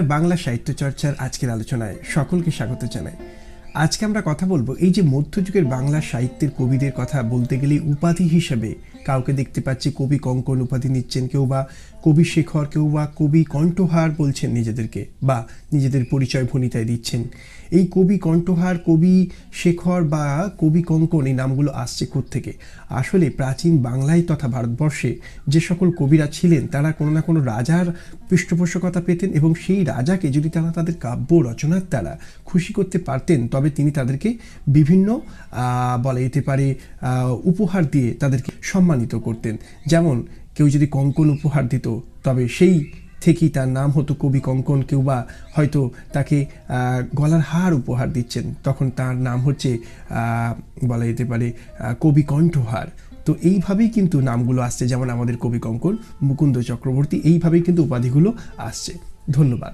বাংলা সাহিত্য চর্চার আজকের আলোচনায় সকলকে স্বাগত জানাই। আজকে আমরা কথা বলবো এই যে মধ্যযুগের বাংলা সাহিত্যের কবিদের কথা বলতে গেলে উপাধি হিসেবে কাউকে দেখতে পাচ্ছি কবি কঙ্কন উপাধি নিচ্ছেন, কেউ বা কবি শেখর, কেউ বা কবি কণ্ঠহার বলছেন নিজেদেরকে, বা নিজেদের পরিচয় ভণিতায় দিচ্ছেন। এই কবি কণ্ঠহার, কবি শেখর বা কবি কঙ্কন এই নামগুলো আসছে কোত্থেকে? আসলে প্রাচীন বাংলায় তথা ভারতবর্ষে যে সকল কবিরা ছিলেন তারা কোনো না কোনো রাজার পৃষ্ঠপোষকতা পেতেন, এবং সেই রাজাকে যদি তারা তাদের কাব্য রচনার দ্বারা খুশি করতে পারতেন তবে তিনি তাদেরকে বিভিন্ন বলা যেতে পারে উপহার দিয়ে তাদেরকে সম্মানিত করতেন। যেমন কেউ যদি কঙ্কন উপহার দিত তবে সেই থেকেই তার নাম হতো কবি কঙ্কন। কেউ বা হয়তো তাকে গলার হার উপহার দিচ্ছেন, তখন তার নাম হচ্ছে বলা যেতে পারে কবি কণ্ঠহার। তো এইভাবেই কিন্তু নামগুলো আসছে, যেমন আমাদের কবি কঙ্কন, মুকুন্দ চক্রবর্তী, এইভাবেই কিন্তু উপাধিগুলো আসছে। ধন্যবাদ।